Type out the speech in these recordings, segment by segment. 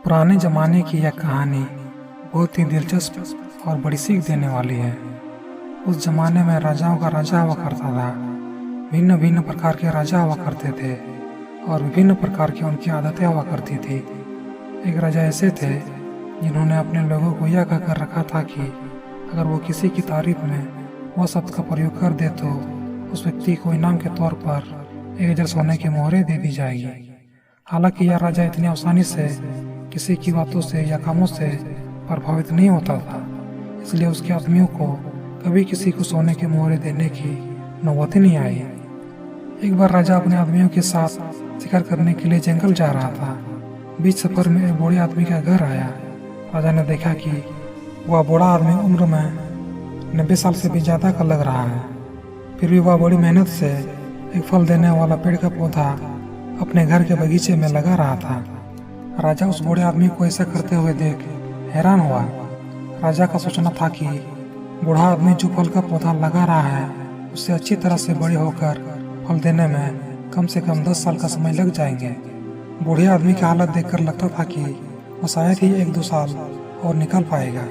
पुराने ज़माने की यह कहानी बहुत ही दिलचस्प और बड़ी सीख देने वाली है। उस ज़माने में राजाओं का राजा हुआ करता था। भिन्न भिन्न प्रकार के राजा हुआ करते थे और विभिन्न प्रकार की उनकी आदतें हुआ करती थी। एक राजा ऐसे थे जिन्होंने अपने लोगों को यह कहकर रखा था कि अगर वो किसी की तारीफ में वह शब्द का प्रयोग कर दे तो उस व्यक्ति को इनाम के तौर पर 1000 सोने की मोहरें दे दी जाएगी। हालांकि यह राजा इतनी आसानी से किसी की बातों से या कामों से प्रभावित नहीं होता था, इसलिए उसके आदमियों को कभी किसी को सोने की मोहरें देने की नौबत ही नहीं आई। एक बार राजा अपने आदमियों के साथ शिकार करने के लिए जंगल जा रहा था। बीच सफर में एक बूढ़े आदमी का घर आया। राजा ने देखा कि वह बूढ़ा आदमी उम्र में 90 साल से भी ज़्यादा का लग रहा है, फिर भी वह बड़ी मेहनत से एक फल देने वाला पेड़ का पौधा अपने घर के बगीचे में लगा रहा था। राजा उस बूढ़े आदमी को ऐसा करते हुए देख हैरान हुआ। राजा का सोचना था कि बूढ़ा आदमी जो फल का पौधा लगा रहा है उससे अच्छी तरह से बड़े होकर फल देने में कम से कम 10 साल का समय लग जाएंगे। बूढ़े आदमी की हालत देखकर लगता था कि वह शायद ही 1-2 साल और निकल पाएगा।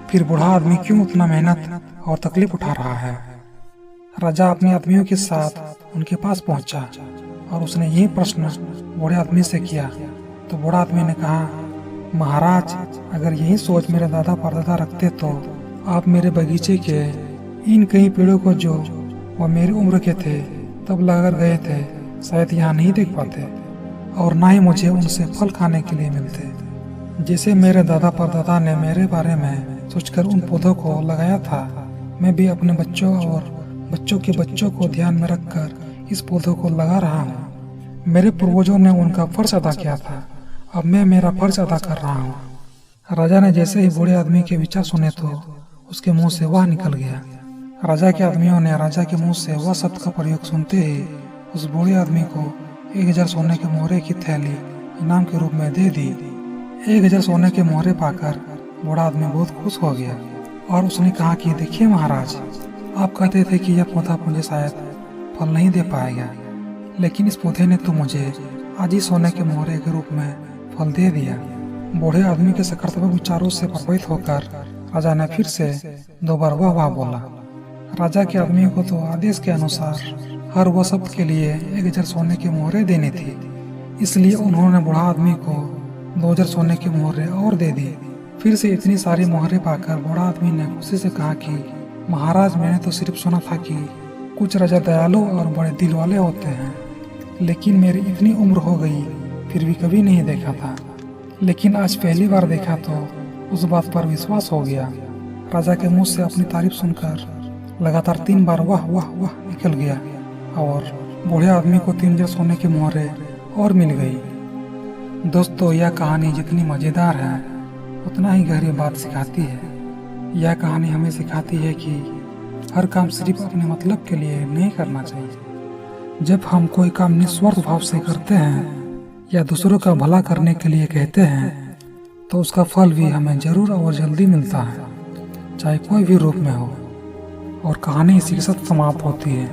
फिर बूढ़ा आदमी क्यों उतना मेहनत और तकलीफ उठा रहा है? राजा अपने आदमियों के साथ उनके पास पहुंचा और उसने यही प्रश्न बूढ़े आदमी से किया। तो बूढ़ा आदमी ने कहा, महाराज, अगर यही सोच मेरे दादा परदादा रखते तो आप मेरे बगीचे के इन कई पेड़ों को जो वह मेरी उम्र के थे तब लगा गए थे शायद यहाँ नहीं देख पाते और ना ही मुझे उनसे फल खाने के लिए मिलते। जैसे मेरे दादा परदादा ने मेरे बारे में सोचकर उन पौधों को लगाया था, मैं भी अपने बच्चों और बच्चों के बच्चों को ध्यान में रखकर इस पौधों को लगा रहा हूँ। मेरे पूर्वजों ने उनका फर्ज अदा किया था, अब मैं मेरा फर्ज अदा कर रहा हूँ। राजा ने जैसे ही बूढ़े आदमी के विचार सुने तो उसके मुंह से वह निकल गया। राजा के आदमियों ने राजा के मुंह से वह शब्द का प्रयोग सुनते ही उस बूढ़े आदमी को 1000 सोने के मोहरे की थैली इनाम के रूप में दे दी। 1000 सोने के मोहरे पाकर बूढ़ा आदमी बहुत खुश हो गया और उसने कहा कि देखिए महाराज, आप कहते थे कि यह पौधा मुझे शायद फल नहीं दे पाएगा, लेकिन इस पौधे ने तो मुझे आज ही सोने के मोहरे के रूप में फल दे दिया। बूढ़े आदमी के सकारात्मक विचारों से प्रभावित होकर राजा ने फिर से 2 बार वाह बोला। राजा के आदमियों को तो आदेश के अनुसार हर वह शब्द के लिए 1000 सोने की मोहरें देनी थी, इसलिए उन्होंने बूढ़ा आदमी को 2000 सोने की मोहरें और दे दी। फिर से इतनी सारी मोहरें पाकर बूढ़ा आदमी ने खुशी से कहा कि महाराज, मैंने तो सिर्फ सुना था कि कुछ राजा दयालु और बड़े दिल वाले होते हैं, लेकिन मेरी इतनी उम्र हो गई फिर भी कभी नहीं देखा था। लेकिन आज पहली बार देखा तो उस बात पर विश्वास हो गया। राजा के मुंह से अपनी तारीफ सुनकर लगातार 3 बार वाह वाह वाह निकल गया और बूढ़े आदमी को 3000 सोने की मोहरें और मिल गई। दोस्तों, यह कहानी जितनी मज़ेदार है उतना ही गहरी बात सिखाती है। यह कहानी हमें सिखाती है कि हर काम सिर्फ अपने मतलब के लिए नहीं करना चाहिए। जब हम कोई काम निस्वार्थ भाव से करते हैं या दूसरों का भला करने के लिए कहते हैं तो उसका फल भी हमें जरूर और जल्दी मिलता है, चाहे कोई भी रूप में हो। और कहानी इसी के साथ समाप्त होती है।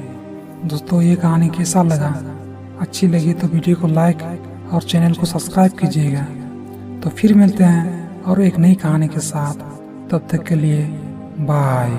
दोस्तों, ये कहानी कैसा लगा? अच्छी लगी तो वीडियो को लाइक और चैनल को सब्सक्राइब कीजिएगा। तो फिर मिलते हैं और एक नई कहानी के साथ। तब तक के लिए बाय।